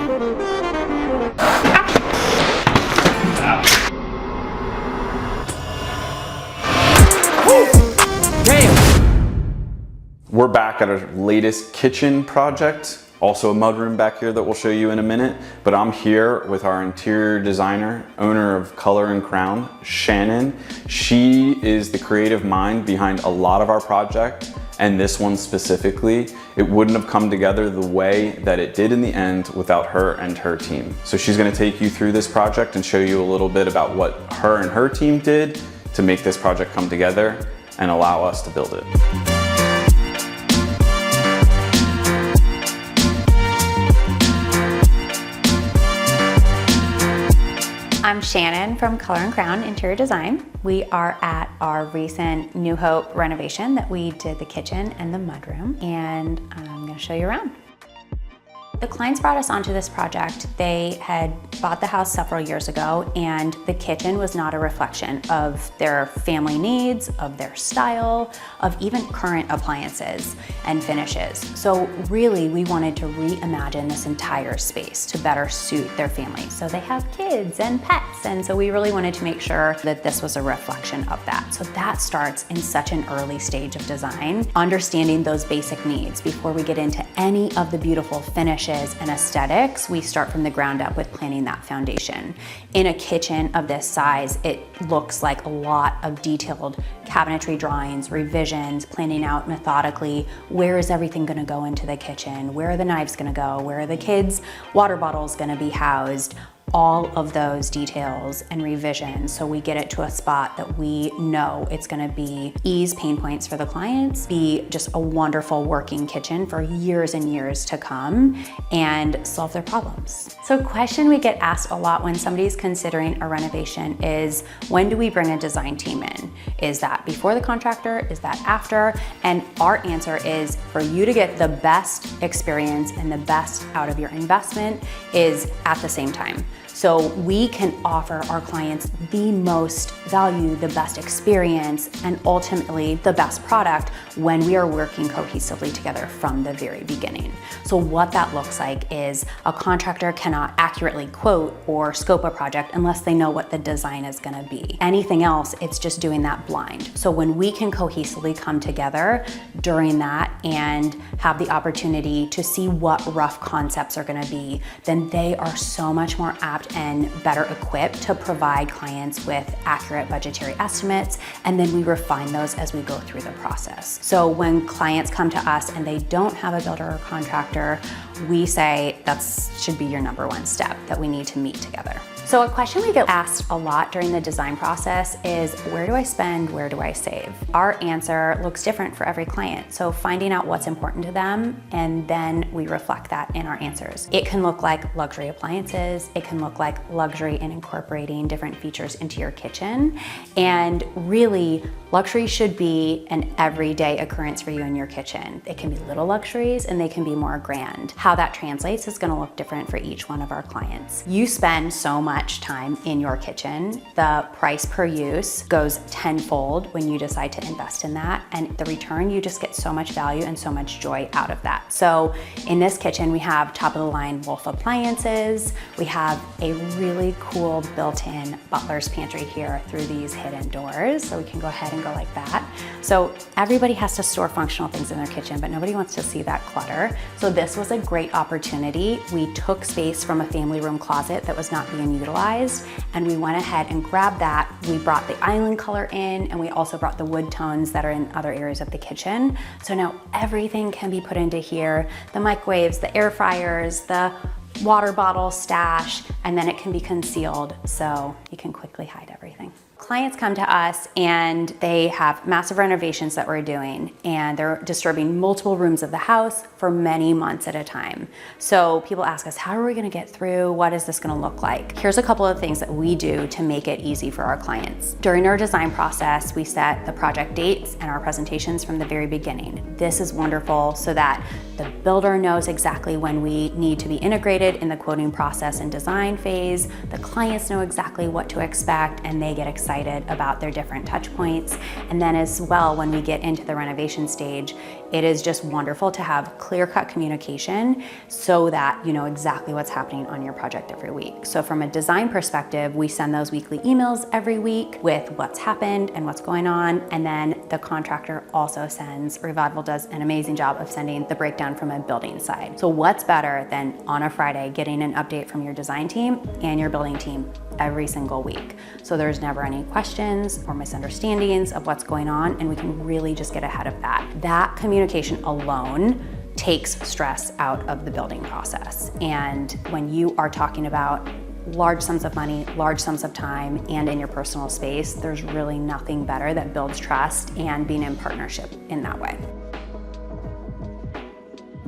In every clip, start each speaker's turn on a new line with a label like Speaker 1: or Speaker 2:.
Speaker 1: We're back at our latest kitchen project, also a mudroom back here that we'll show you in a minute, but I'm here with our interior designer, owner of Color and Crown, Shannon. She is the creative mind behind a lot of our project, and this one specifically. It wouldn't have come together the way that it did in the end without her and her team. So she's gonna take you through this project and show you a little bit about what her and her team did to make this project come together and allow us to build it.
Speaker 2: I'm Shannon from Color and Crown Interior Design. We are at our recent New Hope renovation that we did the kitchen and the mudroom, and I'm gonna show you around. The clients brought us onto this project. They had bought the house several years ago, and the kitchen was not a reflection of their family needs, of their style, of even current appliances and finishes. So really, we wanted to reimagine this entire space to better suit their family. So they have kids and pets, and so we really wanted to make sure that this was a reflection of that. So that starts in such an early stage of design, understanding those basic needs before we get into any of the beautiful finishes and aesthetics. We start from the ground up with planning that foundation. In a kitchen of this size, it looks like a lot of detailed cabinetry drawings, revisions, planning out methodically, where is everything gonna go into the kitchen? Where are the knives gonna go? Where are the kids' water bottles gonna be housed? All of those details and revisions, so we get it to a spot that we know it's gonna be ease pain points for the clients, be just a wonderful working kitchen for years and years to come, and solve their problems. So a question we get asked a lot when somebody's considering a renovation is, when do we bring a design team in? Is that before the contractor? Is that after? And our answer is, for you to get the best experience and the best out of your investment is at the same time. So we can offer our clients the most value, the best experience, and ultimately the best product when we are working cohesively together from the very beginning. So what that looks like is a contractor cannot accurately quote or scope a project unless they know what the design is gonna be. Anything else, it's just doing that blind. So when we can cohesively come together during that and have the opportunity to see what rough concepts are gonna be, then they are so much more apt and better equipped to provide clients with accurate budgetary estimates, and then we refine those as we go through the process. So when clients come to us and they don't have a builder or contractor, we say that should be your number one step that we need to meet together. So a question we get asked a lot during the design process is, where do I spend, where do I save? Our answer looks different for every client. So finding out what's important to them, and then we reflect that in our answers. It can look like luxury appliances. It can look like luxury in incorporating different features into your kitchen. And really, luxury should be an everyday occurrence for you in your kitchen. It can be little luxuries and they can be more grand. How that translates is gonna look different for each one of our clients. You spend so much time in your kitchen. The price per use goes tenfold when you decide to invest in that, and the return, you just get so much value and so much joy out of that. So in this kitchen, we have top of the line Wolf appliances. We have a really cool built-in butler's pantry here through these hidden doors, so we can go ahead and go like that. So everybody has to store functional things in their kitchen, but nobody wants to see that clutter. So this was a great opportunity. We took space from a family room closet that was not being utilized, and we went ahead and grabbed that. We brought the island color in, and we also brought the wood tones that are in other areas of the kitchen. So now everything can be put into here. The microwaves, the air fryers, the water bottle stash, and then it can be concealed so you can quickly hide everything. Clients come to us and they have massive renovations that we're doing, and they're disturbing multiple rooms of the house for many months at a time. So people ask us, how are we gonna get through? What is this gonna look like? Here's a couple of things that we do to make it easy for our clients. During our design process, we set the project dates and our presentations from the very beginning. This is wonderful so that the builder knows exactly when we need to be integrated in the quoting process and design phase. The clients know exactly what to expect, and they get excited excited about their different touch points. And then as well, when we get into the renovation stage, it is just wonderful to have clear-cut communication so that you know exactly what's happening on your project every week. So from a design perspective, we send those weekly emails every week with what's happened and what's going on. And then the contractor also sends, Revival does an amazing job of sending the breakdown from a building side. So what's better than on a Friday getting an update from your design team and your building team every single week? So there's never any questions or misunderstandings of what's going on, and we can really just get ahead of that. That communication alone takes stress out of the building process. And when you are talking about large sums of money, large sums of time, and in your personal space, there's really nothing better that builds trust and being in partnership in that way.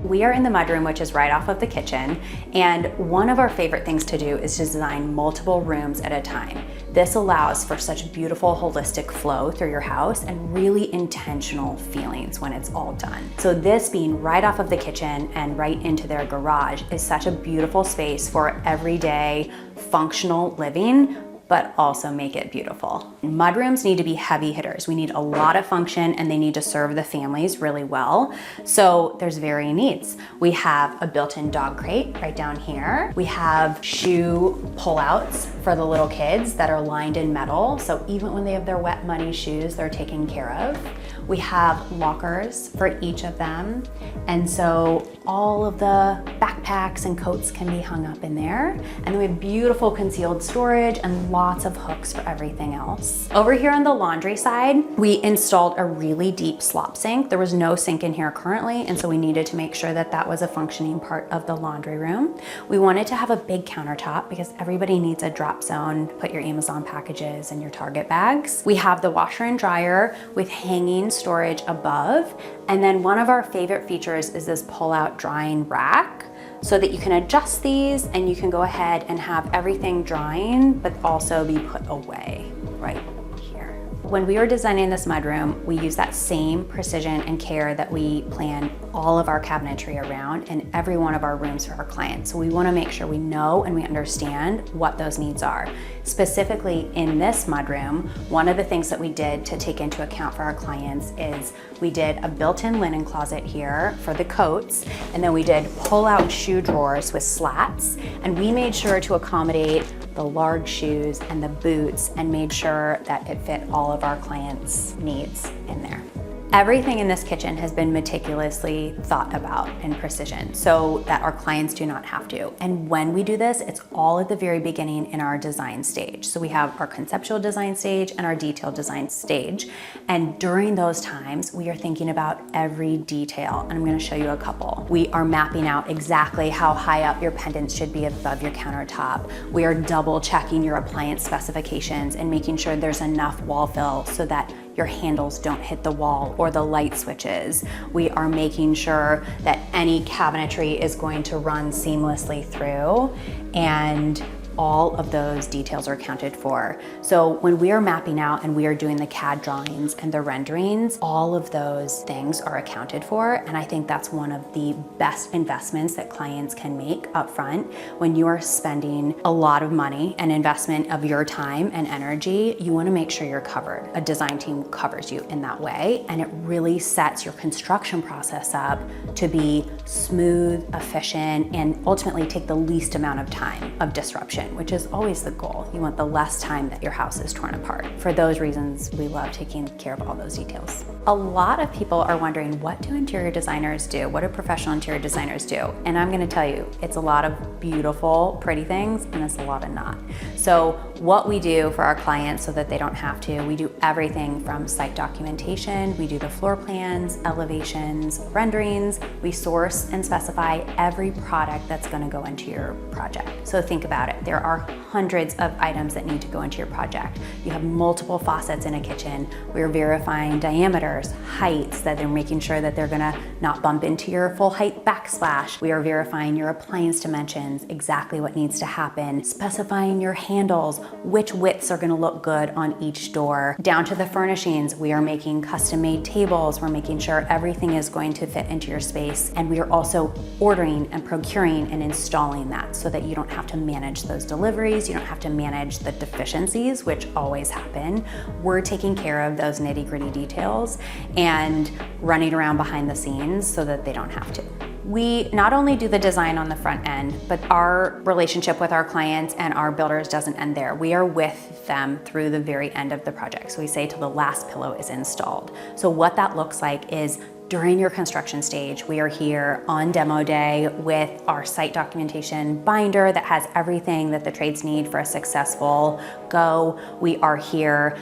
Speaker 2: We are in the mudroom, which is right off of the kitchen, and one of our favorite things to do is to design multiple rooms at a time. This allows for such beautiful holistic flow through your house and really intentional feelings when it's all done. So this being right off of the kitchen and right into their garage is such a beautiful space for everyday functional living, but also make it beautiful. Mudrooms need to be heavy hitters. We need a lot of function and they need to serve the families really well. So there's varying needs. We have a built-in dog crate right down here. We have shoe pullouts for the little kids that are lined in metal. So even when they have their wet, muddy shoes, they're taken care of. We have lockers for each of them. And so all of the backpacks and coats can be hung up in there. And then we have beautiful concealed storage and lots of hooks for everything else. Over here on the laundry side, we installed a really deep slop sink. There was no sink in here currently, and so we needed to make sure that that was a functioning part of the laundry room. We wanted to have a big countertop because everybody needs a drop zone to put your Amazon packages and your Target bags. We have the washer and dryer with hanging storage above. And then one of our favorite features is this pull-out drying rack, so that you can adjust these and you can go ahead and have everything drying, but also be put away right here. When we were designing this mudroom, we use that same precision and care that we plan all of our cabinetry around in every one of our rooms for our clients. So we want to make sure we know and we understand what those needs are. Specifically in this mudroom, one of the things that we did to take into account for our clients is we did a built-in linen closet here for the coats, and then we did pull-out shoe drawers with slats, and we made sure to accommodate the large shoes and the boots and made sure that it fit all of our clients' needs in there. Everything in this kitchen has been meticulously thought about in precision so that our clients do not have to. And when we do this, it's all at the very beginning in our design stage. So we have our conceptual design stage and our detailed design stage. And during those times, we are thinking about every detail. And I'm gonna show you a couple. We are mapping out exactly how high up your pendants should be above your countertop. We are double checking your appliance specifications and making sure there's enough wall fill so that your handles don't hit the wall or the light switches. We are making sure that any cabinetry is going to run seamlessly through, and all of those details are accounted for. So when we are mapping out and we are doing the CAD drawings and the renderings, all of those things are accounted for. And I think that's one of the best investments that clients can make upfront. When you are spending a lot of money and investment of your time and energy, you want to make sure you're covered. A design team covers you in that way, and it really sets your construction process up to be smooth, efficient, and ultimately take the least amount of time of disruption, which is always the goal. You want the less time that your house is torn apart. For those reasons, we love taking care of all those details. A lot of people are wondering, what do interior designers do? What do professional interior designers do? And I'm gonna tell you, it's a lot of beautiful, pretty things, and it's a lot of not. So what we do for our clients so that they don't have to, we do everything from site documentation, we do the floor plans, elevations, renderings, we source and specify every product that's gonna go into your project. So think about it. There are hundreds of items that need to go into your project. You have multiple faucets in a kitchen. We're verifying diameters, heights, that they're making sure that they're gonna not bump into your full height backsplash. We are verifying your appliance dimensions, exactly what needs to happen, specifying your handles, which widths are gonna look good on each door. Down to the furnishings, we are making custom-made tables. We're making sure everything is going to fit into your space. And we are also ordering and procuring and installing that so that you don't have to manage those deliveries. You don't have to manage the deficiencies, which always happen. We're taking care of those nitty-gritty details and running around behind the scenes so that they don't have to. We not only do the design on the front end, but our relationship with our clients and our builders doesn't end there. We are with them through the very end of the project. So we say till the last pillow is installed. So what that looks like is during your construction stage, we are here on demo day with our site documentation binder that has everything that the trades need for a successful go. We are here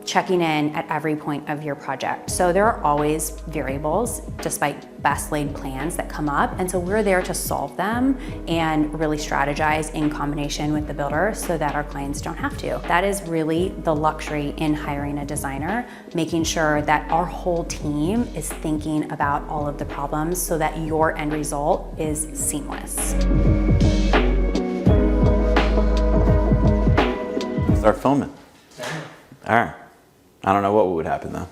Speaker 2: checking in at every point of your project. So there are always variables, despite best laid plans, that come up. And so we're there to solve them and really strategize in combination with the builder so that our clients don't have to. That is really the luxury in hiring a designer, making sure that our whole team is thinking about all of the problems so that your end result is seamless.
Speaker 1: Start filming. All right. I don't know what would happen though.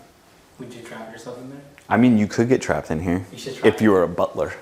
Speaker 3: Would you trap yourself in there?
Speaker 1: I mean, you could get trapped in here
Speaker 3: You should try
Speaker 1: if you were a butler.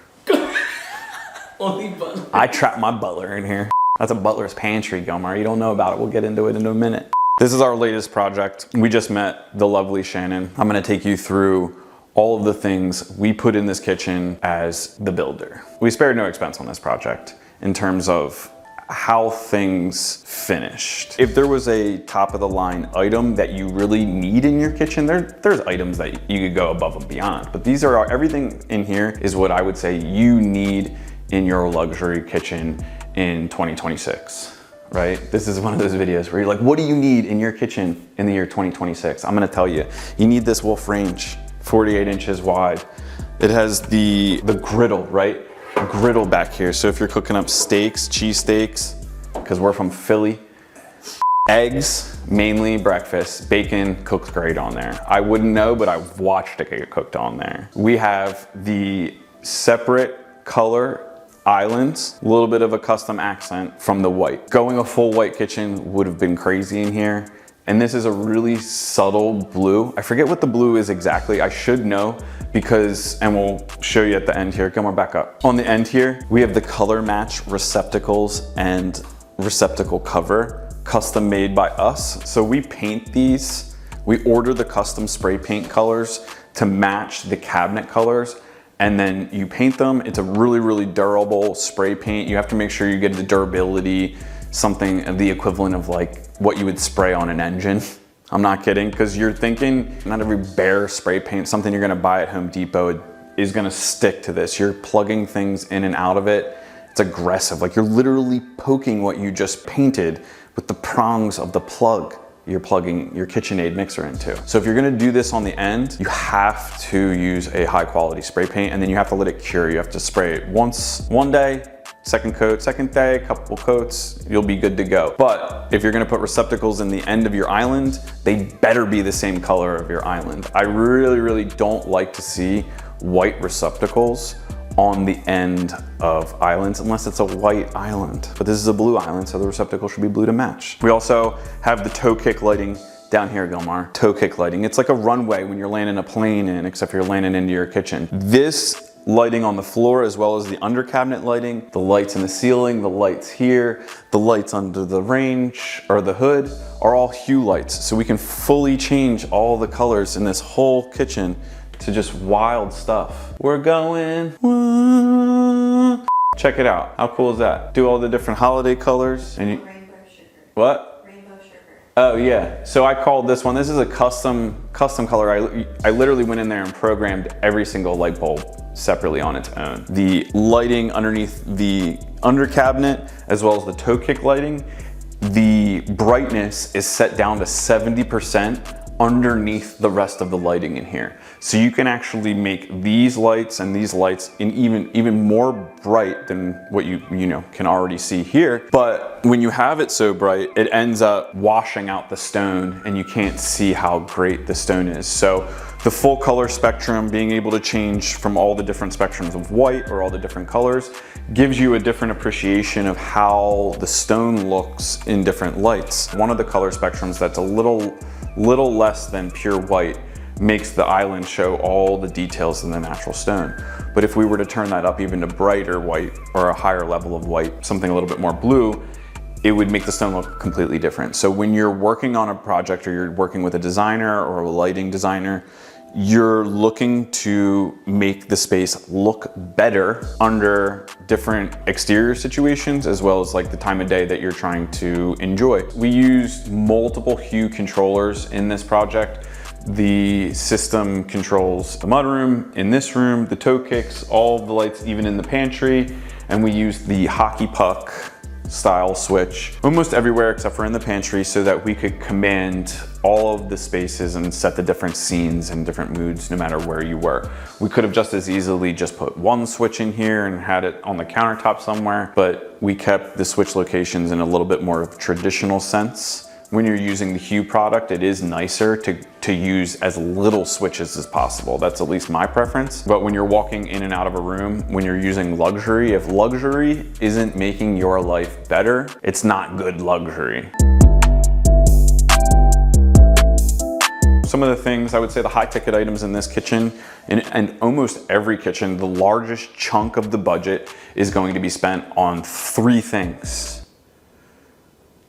Speaker 3: Only butler.
Speaker 1: I trapped my butler in here. That's a butler's pantry, Gomar. You don't know about it. We'll get into it in a minute. This is our latest project. We just met the lovely Shannon. I'm gonna take you through all of the things we put in this kitchen as the builder. We spared no expense on this project in terms of how things finished. If there was a top of the line item that you really need in your kitchen, there's items that you could go above and beyond, but these are everything in here is what I would say you need in your luxury kitchen in 2026, right? This is one of those videos where you're like, what do you need in your kitchen in the year 2026? I'm gonna tell you, you need this wolf range, 48 inches wide. It has the griddle, right? Griddle back here. So if you're cooking up steaks, cheesesteaks, because we're from Philly, eggs, mainly breakfast, bacon cooks great on there. I wouldn't know, but I've watched it get cooked on there. We have the separate color islands, a little bit of a custom accent from the white. Going a full white kitchen would have been crazy in here. And this is a really subtle blue. I forget what the blue is exactly. I should know because, and we'll show you at the end here. Come on, back up. On the end here, we have the color match receptacles and receptacle cover, custom made by us. So we paint these, we order the custom spray paint colors to match the cabinet colors. And then you paint them. It's a really, really durable spray paint. You have to make sure you get the durability, something of the equivalent of like what you would spray on an engine. I'm not kidding, because you're thinking not every bare spray paint, something you're gonna buy at Home Depot is gonna stick to this. You're plugging things in and out of it. It's aggressive, like you're literally poking what you just painted with the prongs of the plug you're plugging your KitchenAid mixer into. So if you're gonna do this on the end, you have to use a high quality spray paint, and then you have to let it cure. You have to spray it once, one day, second coat, second day, couple coats, you'll be good to go. But if you're gonna put receptacles in the end of your island, they better be the same color of your island. I really, really don't like to see white receptacles on the end of islands unless it's a white island. But this is a blue island, so the receptacle should be blue to match. We also have the toe kick lighting down here, Gilmar. Toe kick lighting. It's like a runway when you're landing a plane in, except you're landing into your kitchen. This lighting on the floor, as well as the under cabinet lighting, the lights in the ceiling, the lights here, the lights under the range or the hood are all hue lights. So we can fully change all the colors in this whole kitchen to just wild stuff. We're going, check it out. How cool is that? Do all the different holiday colors. And you,
Speaker 2: Rainbow sugar.
Speaker 1: what?
Speaker 2: Rainbow sugar.
Speaker 1: Oh yeah, so I called this one, this is a custom color. I literally went in there and programmed every single light bulb separately on its own. The lighting underneath the under cabinet, as well as the toe kick lighting, the brightness is set down to 70% underneath the rest of the lighting in here. So you can actually make these lights and these lights in even more bright than what you can already see here. But when you have it so bright, it ends up washing out the stone and you can't see how great the stone is. So The full color spectrum, being able to change from all the different spectrums of white or all the different colors, gives you a different appreciation of how the stone looks in different lights. One of the color spectrums that's a little less than pure white makes the island show all the details in the natural stone. But if we were to turn that up even to brighter white or a higher level of white, something a little bit more blue, it would make the stone look completely different. So when you're working on a project or you're working with a designer or a lighting designer, you're looking to make the space look better under different exterior situations, as well as like the time of day that you're trying to enjoy. We used multiple hue controllers in this project. The system controls the mudroom, in this room, the toe kicks, all of the lights, even in the pantry. And we used the hockey puck style switch almost everywhere except for in the pantry, so that we could command all of the spaces and set the different scenes and different moods no matter where you were. We could have just as easily just put one switch in here and had it on the countertop somewhere, but we kept the switch locations in a little bit more of a traditional sense. When you're using the Hue product, it is nicer to use as little switches as possible. That's at least my preference. But when you're walking in and out of a room, when you're using luxury, if luxury isn't making your life better, it's not good luxury. Some of the things, I would say the high ticket items in this kitchen, and almost every kitchen, the largest chunk of the budget is going to be spent on three things: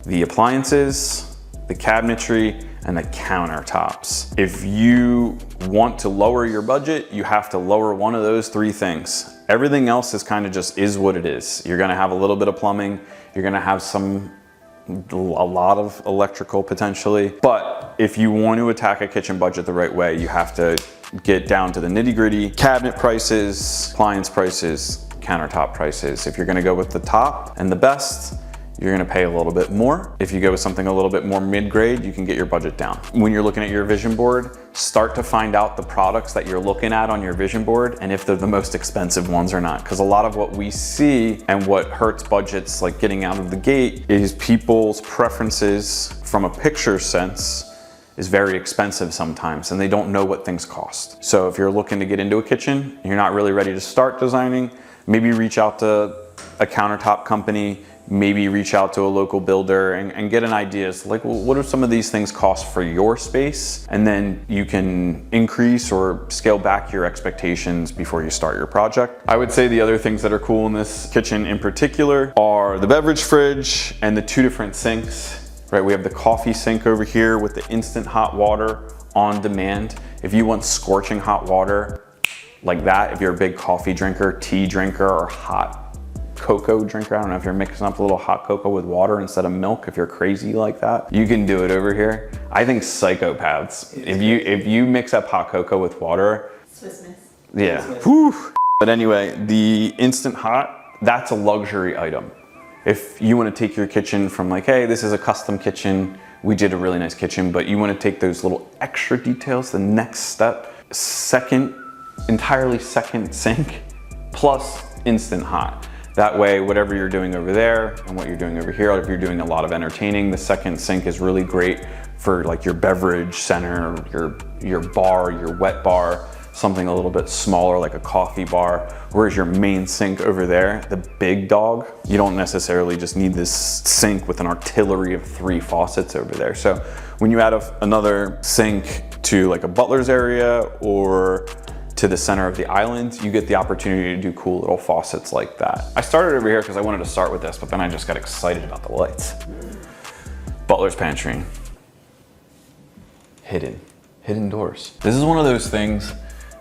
Speaker 1: the appliances, the cabinetry, and the countertops. If you want to lower your budget, you have to lower one of those three things. Everything else is kind of just is what it is. You're gonna have a little bit of plumbing, you're gonna have a lot of electrical potentially, but if you want to attack a kitchen budget the right way, you have to get down to the nitty-gritty. Cabinet prices, appliance prices, countertop prices. If you're gonna go with the top and the best, you're gonna pay a little bit more. If you go with something a little bit more mid-grade, you can get your budget down. When you're looking at your vision board, start to find out the products that you're looking at on your vision board and if they're the most expensive ones or not. Because a lot of what we see and what hurts budgets like getting out of the gate is people's preferences from a picture sense is very expensive sometimes, and they don't know what things cost. So if you're looking to get into a kitchen, you're not really ready to start designing, maybe reach out to a countertop company, maybe reach out to a local builder and get an idea as like, well, what do some of these things cost for your space? And then you can increase or scale back your expectations before you start your project. I would say the other things that are cool in this kitchen in particular are the beverage fridge and the two different sinks, right? We have the coffee sink over here with the instant hot water on demand. If you want scorching hot water like that, if you're a big coffee drinker, tea drinker, or hot cocoa drinker, I don't know if you're mixing up a little hot cocoa with water instead of milk, if you're crazy like that, you can do it over here. I think psychopaths, if you mix up hot cocoa with water,
Speaker 4: Swiss miss.
Speaker 1: yeah. Whew. But anyway, the instant hot, that's a luxury item. If you want to take your kitchen from like, hey, this is a custom kitchen, we did a really nice kitchen, but you want to take those little extra details, the next step, entirely second sink plus instant hot. That way, whatever you're doing over there and what you're doing over here, if you're doing a lot of entertaining, the second sink is really great for like your beverage center, your bar, your wet bar, something a little bit smaller like a coffee bar. Whereas your main sink over there, the big dog, you don't necessarily just need this sink with an artillery of 3 faucets over there. So when you add another sink to like a butler's area or to the center of the island, you get the opportunity to do cool little faucets like that. I started over here because I wanted to start with this, but then I just got excited about the lights. Butler's pantry. Hidden doors. This is one of those things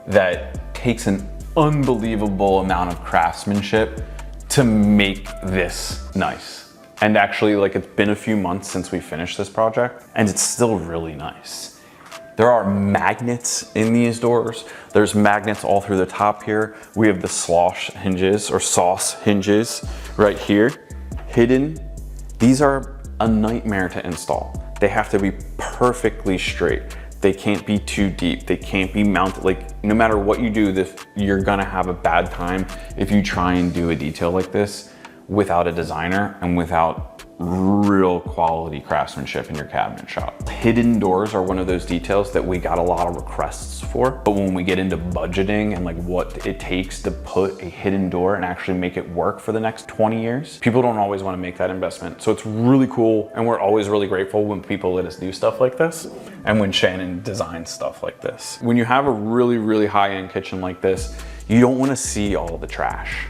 Speaker 1: that takes an unbelievable amount of craftsmanship to make this nice. And actually, like, it's been a few months since we finished this project, and it's still really nice. There are magnets in these doors. There's magnets all through the top here. We have the slosh hinges or sauce hinges right here, hidden. These are a nightmare to install. They have to be perfectly straight. They can't be too deep. They can't be mounted. Like, no matter what you do, you're gonna have a bad time if you try and do a detail like this without a designer and without real quality craftsmanship in your cabinet shop. Hidden doors are one of those details that we got a lot of requests for, but when we get into budgeting and like what it takes to put a hidden door and actually make it work for the next 20 years, people don't always want to make that investment. So it's really cool, and we're always really grateful when people let us do stuff like this and when Shannon designs stuff like this. When you have a really, really high-end kitchen like this, you don't want to see all the trash,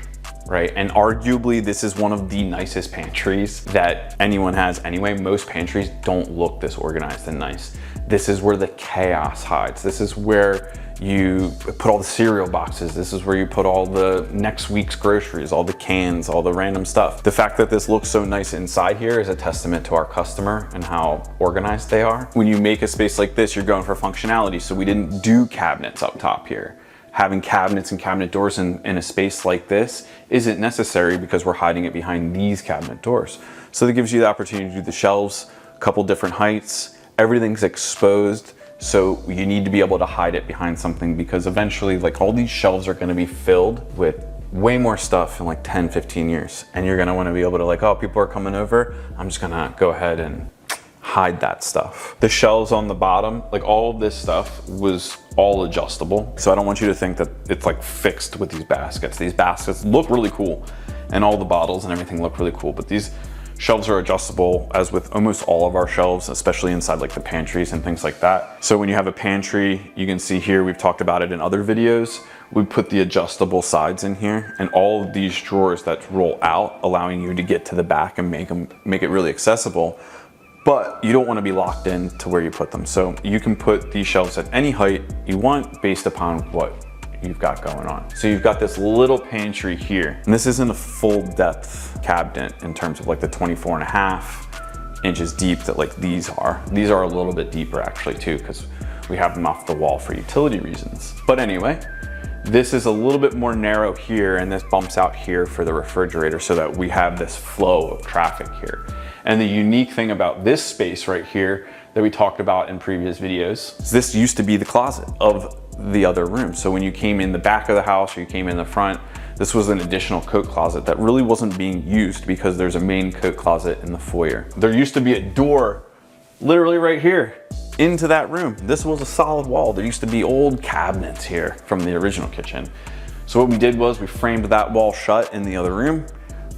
Speaker 1: right? And arguably this is one of the nicest pantries that anyone has anyway. Most pantries don't look this organized and nice. This is where the chaos hides. This is where you put all the cereal boxes. This is where you put all the next week's groceries, all the cans, all the random stuff. The fact that this looks so nice inside here is a testament to our customer and how organized they are. When you make a space like this, you're going for functionality. So we didn't do cabinets up top here. Having cabinets and cabinet doors in a space like this isn't necessary because we're hiding it behind these cabinet doors. So that gives you the opportunity to do the shelves, a couple different heights, everything's exposed. So you need to be able to hide it behind something, because eventually like all these shelves are gonna be filled with way more stuff in like 10, 15 years. And you're gonna wanna be able to like, oh, people are coming over, I'm just gonna go ahead and hide that stuff. The shelves on the bottom, like all of this stuff was all adjustable. So I don't want you to think that it's like fixed with these baskets. These baskets look really cool and all the bottles and everything look really cool, but these shelves are adjustable, as with almost all of our shelves, especially inside like the pantries and things like that. So when you have a pantry, you can see here, we've talked about it in other videos, we put the adjustable sides in here and all of these drawers that roll out, allowing you to get to the back and make it really accessible. But you don't want to be locked in to where you put them. So you can put these shelves at any height you want based upon what you've got going on. So you've got this little pantry here, and this isn't a full depth cabinet in terms of like the 24.5 inches deep that like these are. These are a little bit deeper actually too, because we have them off the wall for utility reasons. But anyway, this is a little bit more narrow here, and this bumps out here for the refrigerator so that we have this flow of traffic here. And the unique thing about this space right here that we talked about in previous videos is this used to be the closet of the other room. So when you came in the back of the house or you came in the front, this was an additional coat closet that really wasn't being used because there's a main coat closet in the foyer. There used to be a door literally right here into that room. This was a solid wall. There used to be old cabinets here from the original kitchen. So what we did was we framed that wall shut in the other room.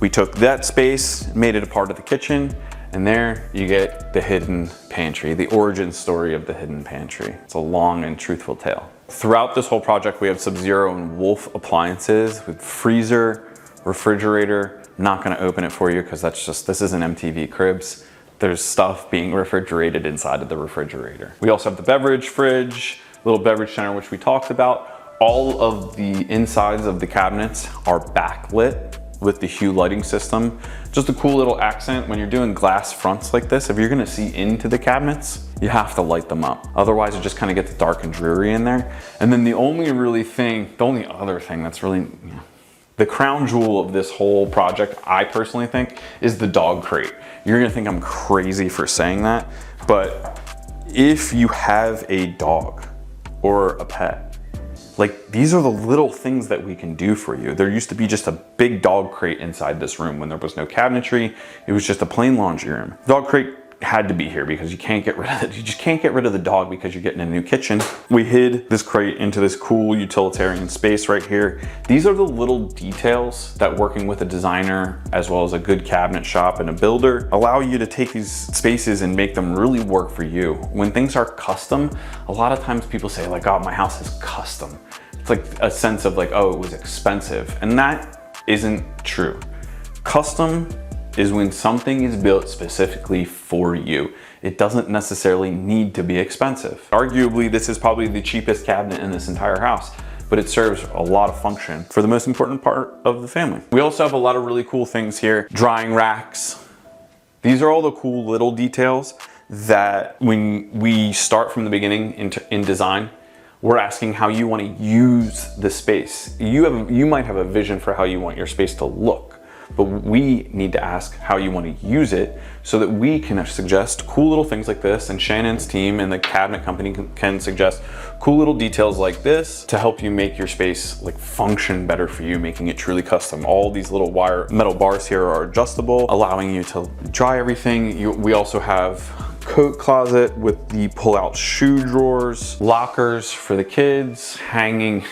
Speaker 1: We took that space, made it a part of the kitchen, and there you get the hidden pantry, the origin story of the hidden pantry. It's a long and truthful tale. Throughout this whole project, we have Sub-Zero and Wolf appliances with freezer, refrigerator. I'm not gonna open it for you because this isn't MTV Cribs. There's stuff being refrigerated inside of the refrigerator. We also have the beverage fridge, little beverage center, which we talked about. All of the insides of the cabinets are backlit with the Hue lighting system. Just a cool little accent. When you're doing glass fronts like this, if you're gonna see into the cabinets, you have to light them up. Otherwise, it just kind of gets dark and dreary in there. And then the only other thing that's really, the crown jewel of this whole project, I personally think, is the dog crate. You're gonna think I'm crazy for saying that, but if you have a dog or a pet, like these are the little things that we can do for you. There used to be just a big dog crate inside this room when there was no cabinetry. It was just a plain laundry room. Dog crate had to be here because you can't get rid of it. You just can't get rid of the dog because you're getting a new kitchen. We hid this crate into this cool utilitarian space right here. These are the little details that working with a designer as well as a good cabinet shop and a builder allow you to take these spaces and make them really work for you. When things are custom, a lot of times people say like, oh, my house is custom. It's like a sense of like, oh, it was expensive. And that isn't true. Custom is when something is built specifically for you. It doesn't necessarily need to be expensive. Arguably, this is probably the cheapest cabinet in this entire house, but it serves a lot of function for the most important part of the family. We also have a lot of really cool things here. Drying racks. These are all the cool little details that when we start from the beginning in design, we're asking how you want to use the space. You might have a vision for how you want your space to look, but we need to ask how you want to use it so that we can suggest cool little things like this, and Shannon's team and the cabinet company can suggest cool little details like this to help you make your space like function better for you, making it truly custom. All these little wire metal bars here are adjustable, allowing you to dry everything. We also have coat closet with the pull-out shoe drawers, lockers for the kids, hanging.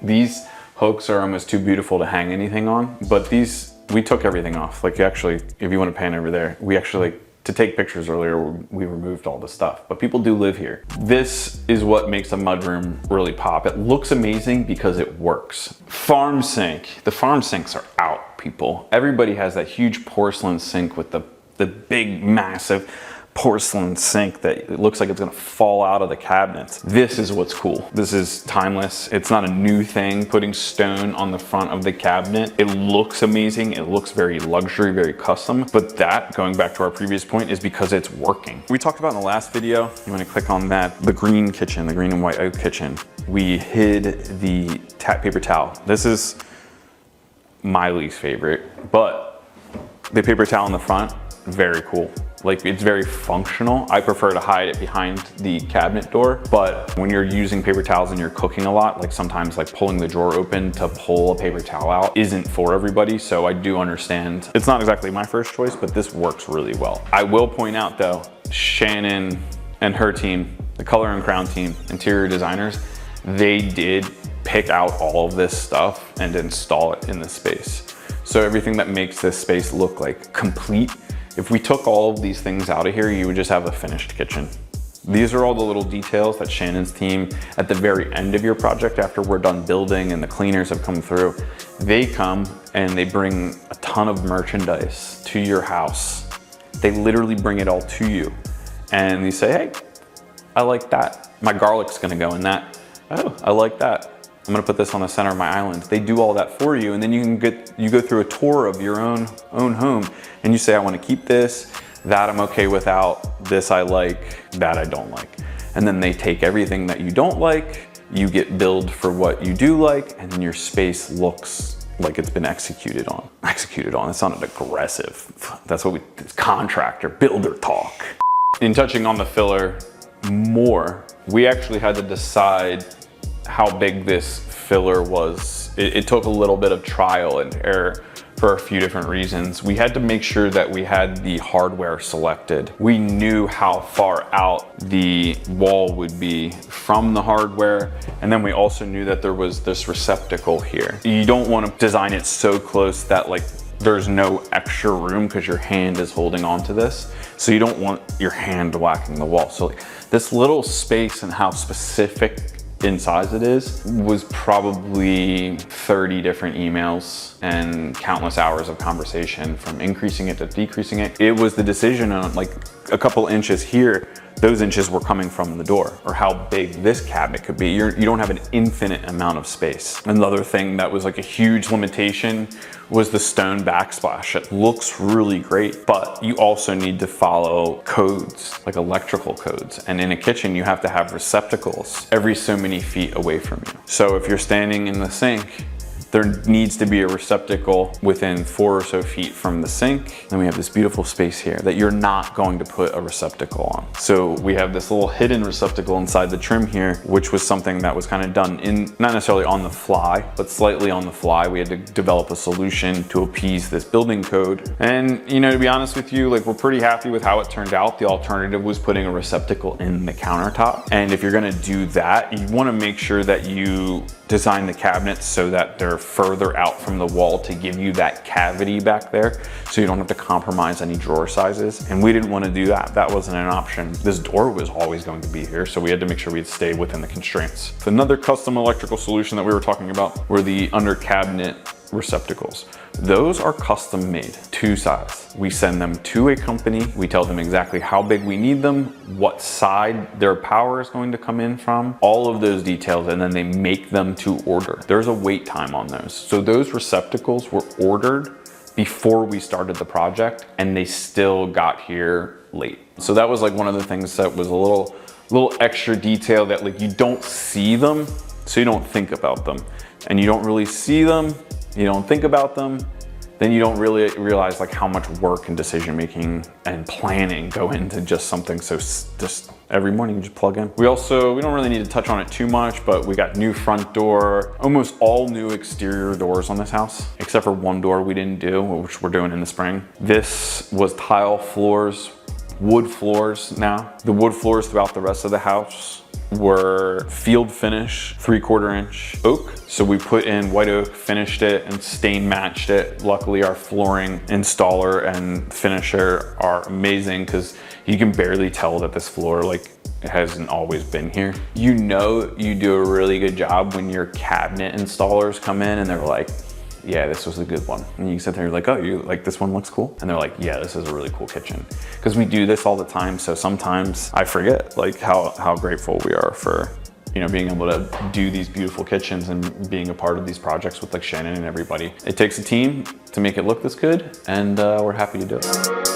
Speaker 1: These hooks are almost too beautiful to hang anything on, but these, we took everything off. Like actually, if you want to pan over there, we actually, to take pictures earlier, we removed all the stuff, but people do live here. This is what makes a mudroom really pop. It looks amazing because it works. Farm sink. The farm sinks are out, people. Everybody has that huge porcelain sink with the big, massive porcelain sink that it looks like it's gonna fall out of the cabinets. This is what's cool. This is timeless. It's not a new thing, putting stone on the front of the cabinet. It looks amazing. It looks very luxury, very custom, but that, going back to our previous point, is because it's working. We talked about in the last video, you wanna click on that, the green kitchen, the green and white oak kitchen. We hid the paper towel. This is my least favorite, but the paper towel in the front, very cool. Like, it's very functional. I prefer to hide it behind the cabinet door, but when you're using paper towels and you're cooking a lot, like sometimes like pulling the drawer open to pull a paper towel out isn't for everybody, so I do understand. It's not exactly my first choice, but this works really well. I will point out though, Shannon and her team, the Color and Crown team, interior designers, they did pick out all of this stuff and install it in the space. So everything that makes this space look like complete. If we took all of these things out of here, you would just have a finished kitchen. These are all the little details that Shannon's team, at the very end of your project, after we're done building and the cleaners have come through, they come and they bring a ton of merchandise to your house. They literally bring it all to you. And you say, hey, I like that. My garlic's gonna go in that. Oh, I like that. I'm gonna put this on the center of my island. They do all that for you, and then you go through a tour of your own home, and you say, I wanna keep this, that I'm okay without, this I like, that I don't like. And then they take everything that you don't like, you get billed for what you do like, and then your space looks like it's been executed on. Executed on, it sounded aggressive. That's what it's contractor, builder talk. In touching on the filler more, we actually had to decide how big this filler was. It took a little bit of trial and error for a few different reasons. We had to make sure that we had the hardware selected. We knew how far out the wall would be from the hardware, and then we also knew that there was this receptacle here. You don't want to design it so close that like there's no extra room because your hand is holding on to this. So you don't want your hand whacking the wall. So like, this little space and how specific in size it is was probably 30 different emails and countless hours of conversation, from increasing it to decreasing it. It was the decision on like a couple inches here, those inches were coming from the door, or how big this cabinet could be. You don't have an infinite amount of space. Another thing that was like a huge limitation was the stone backsplash. It looks really great, but you also need to follow codes, like electrical codes. And in a kitchen, you have to have receptacles every so many feet away from you. So if you're standing in the sink, there needs to be a receptacle within 4 or so feet from the sink. Then we have this beautiful space here that you're not going to put a receptacle on. So we have this little hidden receptacle inside the trim here, which was something that was kind of done in, not necessarily on the fly, but slightly on the fly. We had to develop a solution to appease this building code. And you know, to be honest with you, like we're pretty happy with how it turned out. The alternative was putting a receptacle in the countertop. And if you're gonna do that, you wanna make sure that you design the cabinets so that they're further out from the wall to give you that cavity back there, so you don't have to compromise any drawer sizes. And we didn't want to do that. That wasn't an option. This door was always going to be here, so we had to make sure we'd stay within the constraints. Another custom electrical solution that we were talking about were the under cabinet receptacles. Those are custom made to size. We send them to a company. We tell them exactly how big we need them, what side their power is going to come in from, all of those details, and then they make them to order. There's a wait time on those. So those receptacles were ordered before we started the project, and they still got here late. So that was like one of the things that was a little extra detail that like you don't see them, so you don't think about them. And you don't really see them, you don't think about them, then you don't really realize like how much work and decision making and planning go into just something so just every morning you just plug in. We don't really need to touch on it too much, but we got new front door, almost all new exterior doors on this house, except for one door we didn't do, which we're doing in the spring. This was tile floors, wood floors now. The wood floors throughout the rest of the house were field finish, 3/4 inch oak. So we put in white oak, finished it, and stain matched it. Luckily our flooring installer and finisher are amazing because you can barely tell that this floor like hasn't always been here. You know you do a really good job when your cabinet installers come in and they're like, yeah, this was a good one. And you sit there, you're like, oh, you like this one looks cool? And they're like, yeah, this is a really cool kitchen. Because we do this all the time, so sometimes I forget like how grateful we are for, you know, being able to do these beautiful kitchens and being a part of these projects with like Shannon and everybody. It takes a team to make it look this good, and we're happy to do it.